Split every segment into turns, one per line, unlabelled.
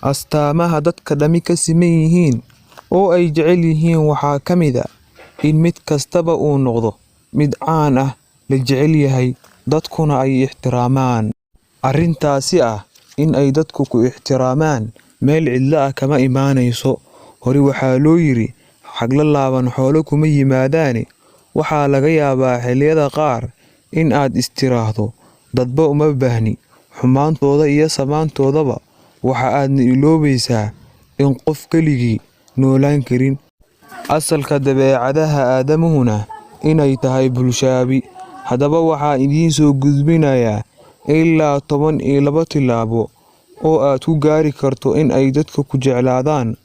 astaamaha dadka dhami ka siman yihiin oo ay jecel yihiin waxaa ka mid ah in mid kastaba uu noqdo mid caan ah, la jecel yahay, dadkuna ay ixtiraamaan. Arrintaasi ah in ay dadku ku ixtiraamaan meel cidlo ah kama imaanayso. Hore waxaa loo yiri xagla laaban xoolo kuma yimaadaane. Waxaa laga yaabaa xilliyada qaar in aad istiraahdo dadba uma baahni xumaantooda iyo samaantoodaba. Waxa aadna iloobaysaa in qof keligii noolaan karin. Asalka dabeecadaha aadamuhuna inay tahay bulshaabi. Haddaba waxaan idiin soo gudbinayaa ilaa 12 tilaabo oo aad ku gaari karto in ay dadka ku jeclaadaan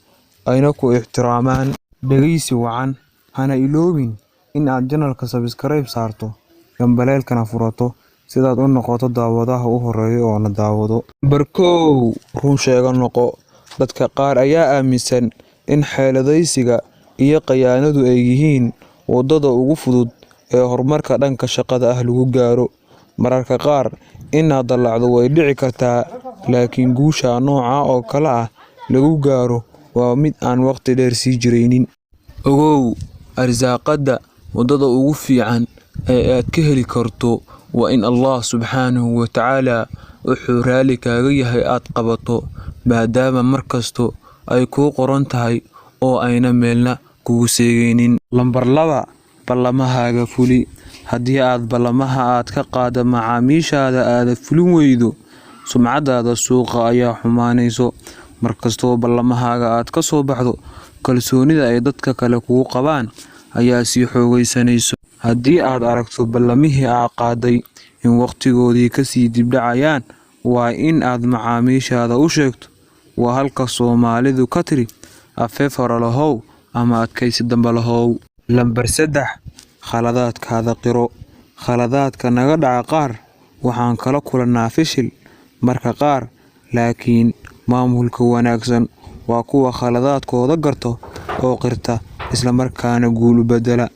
ayna ku ixtiraamaan. Dhegeysi wacan, hana iloobin in aad channelka subscribe saarto, gambaleelkana furato sidaad u noqoto daawadaha u horeeya oo na daawado. Barkow run sheega noqo. Dadka qaar ayaa aaminsan in xeeladaysiga iyo qayaanadu ay yihiin wadada ugu fudud ee horumarka dhanka shaqada ah lagu gaaro. Mararka qaar inaad dallacdo way dhici kartaa, laakiin guusha nooca oo kale ah lagu gaaro waa mid aan waqti dheer sii jireynin. Ogow, arsaaqada wadada ugu fiican ee aad ka heli karto waa in Allah subxaanahu wa ta'ala wuxuu raali kaaga yahay aad qabato, maadaama markasto ay kuu qoran tahay oo ayna meelna kugu seegaynin. Lambar 2, ballamahaaga fuli. Haddii aad ballamaha aad ka qaado macaamiishaada aad fulin weydo, sumcadaada suuqa ayaa xumaanayso. Markastoo ballamahaaga aad ka soo baxdo, kalsoonida ay dadka kale kugu qabaan ayaa sii xoogaysanayso. Haddii aad aragto ballamihii aad qaaday in waqtigoodii ka sii dibdhacayaan, waa in aad macaamiishaada u sheegto. Waa halka Soomaalidu ka tiri afeef hore lahow ama adkaysi dambe lahow. Lambar 3, khaladaadkaada qiro. Khaladaadka naga dhaca qaar waxaan kala kulannaa fishil marka qaar, laakiin maamulka wanaagsan waa kuwa khaladaadkooda garto oo qirta isla markaana guul u bedela,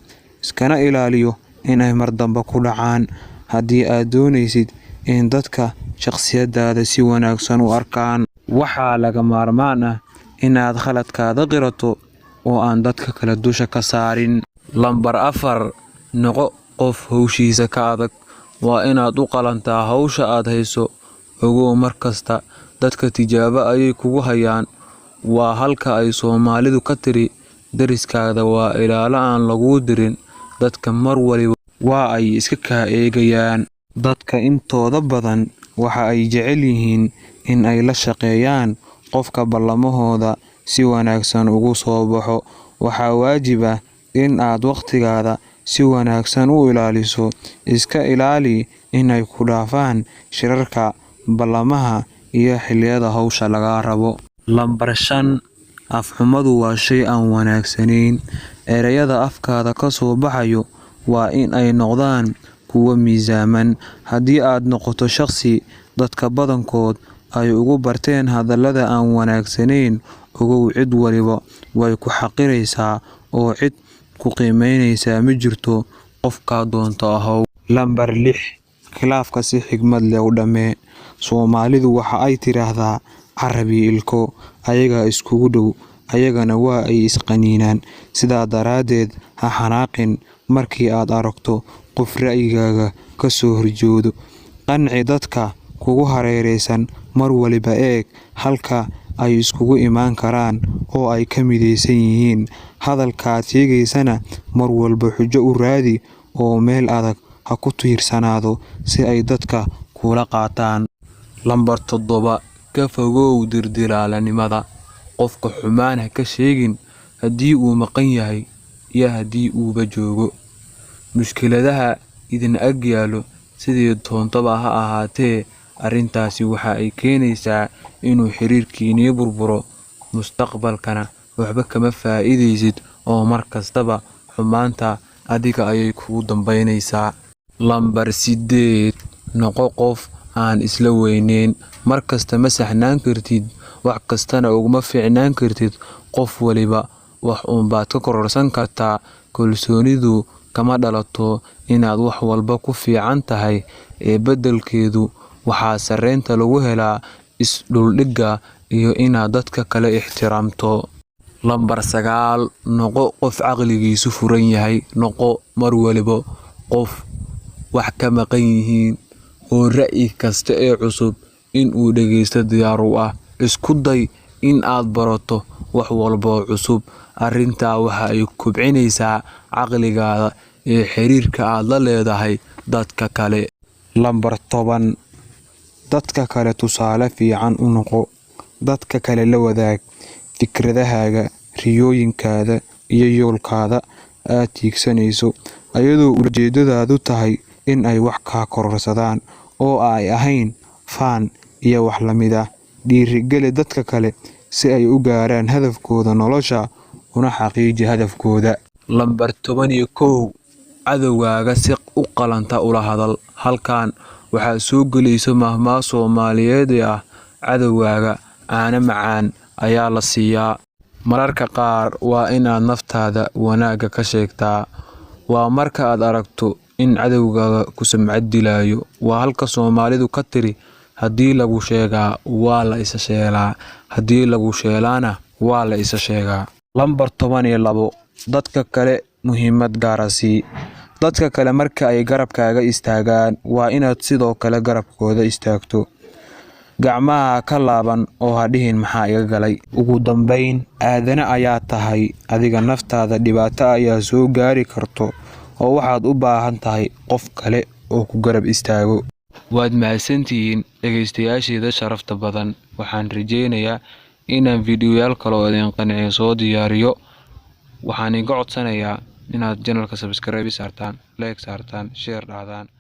iskana ilaaliyo inay mar dambe ku dhacaan. Haddii aad doonaysid in dadka shakhsiyadaada si wanaagsan u arkaan, waxaa laga maarmaan ah inaad khaladkaada qirato oo aan dadka kale dusha ka saarin. Lambar 4, noqo qof hawshiisa ka adag. Waa inaad u qalantaa hawsha aad hayso. Ogow markasta dadka tijaabo ayay kugu hayaan. Waa halka ay Soomaalidu ka tiri dariskaada waa ilaalo aan lagu dirin. Dadka mar waliba waa ay iska kaa eegayaan. Dadka intooda badan waxa ay jecel yihiin in ay la shaqeeyaan qofka ballamahooda si wanaagsan ugu soo baxo. Waxaa waajib ah in aad waqtigaada si wanaagsan u ilaaliso. Iska ilaali inay ku dhaafaan shirarka, ballamaha iyo xilliyada hawsha laga rabo. Lambar 5, afxumadu waa shay aan wanaagsanayn. Erayada afkaada ka soo baxayo waa in ay noqdaan kuwo miisaaman. Haddii aad noqoto shakhsi dadka badankood ay ugu barteen hadallada aan wanaagsanayn, ogow cid waliba way ku xaqiraysaa oo cid ku qiimeynaysa ma jirto. Qofka doonto ahow. Lambar 6, khilaafka si xigmad leh u dhamee. Soomaalidu waxa ay tiraahdaa carab iyo ilko ayaga iskugu dhow, ayagana waa ay isqaniinaan. Sidaa daraaddeed ha xanaaqin markii aad aragto qof ra'yigaaga ka soo horjoodo. Qanci dadka kugu hareeraysan. Mar waliba eeg halka ay iskugu imaan karaan oo ay ka midaysan yihiin. Hadalkaad sheegaysana mar walba xujo u raadi oo meel adag ha ku tiirsanaado si ay dadka kula qaataan. Lambar 7, ka fogow dirdilaalanimada. Qofka xumaan ha ka sheegin haddii uu maqan yahay iyo haddii uuba joogo. Mushkiladaha idin ag yaalo sidii doontaba ha ahaatee, arrintaasi waxa ay keenaysaa inuu xiriirkiinii burburo mustaqbalkana waxba kama faa'iidaysid oo markastaba xumaanta adiga ayay kugu dambeynaysaa. Lambar 8, noqo qof aan isla weyneyn. Markasta ma sahnaan kartid, wax kastana uguma fiicnaan kartid. Qof waliba wax baad ka kororsan kartaa. Kalsoonidu kama dhalato inaad wax walba ku fiican tahay, ee beddelkeedu waxaa sareynta lagu helaa isdhuldhigga iyo inaad dadka kale ixtiraamto. Lambar 9 noqo qof caqligiisu furan yahay. Noqo mar waliba qof wax ka maqan yihiin oo ra'yi kasta ee cusub in uu dhageysto diyaar u ah. Isku day in aad barato wax walba cusub. Arrintaa waxa ay kobcinaysaa caqligaada iyo xiriirka aad la leedahay dadka kale. Lambar 10 dadka kale tusaale fiican u noqo. Dadka kale la wadaag fikradahaaga, riyooyinkaada iyo yoolkaada aad tiigsanayso, ayadoo ujeedadaadu tahay in ay wax ka kororsadaan oo ay ahayn faan iyo wax la mid ah. Dhiirigeli dadka kale si ay u gaaraan hadafkooda nolosha una xaqiiji hadafkooda. Lambar 11 cadowgaaga si u qalanta ula hadal. Halkan waxaa soo gelayso mahmaah Soomaaliyeed ah cadowgaaga caana macaan ayaa la siiyaa. Mararka qaar waa inaad naftaada wanaagga ka sheegtaa. Waa marka aad aragto in cadowgaaga ku sumcad dilayo. Waa halka Soomaalidu ka tiri haddii lagu sheegaa waa la isa sheelaa, haddii lagu sheelaana waa la isa sheegaa. Lambar 12 dadka kale muhiimad gaar ah sii. Dadka kale marka ay garabkaaga istaagaan waa inaad sidoo kale garabkooda istaagto. Gacmaha ka laaban oo ha dhihin maxaa iga galay. Ugu dambeyn, aadana ayaa tahay, adiga naftaada dhibaato ayaa soo gaari karto oo waxaad u baahan tahay qof kale oo ku garab istaago. Waad mahadsantihiin dhageystayaasheeda sharafta badan. Waxaan rajeynayaa inaan fiidiyoyaal kale oo idin qanciyo soo diyaariyo. Waxaan iga codsanayaa inaad channelka subscribe saartaan, like saartaan, share dhahdaan.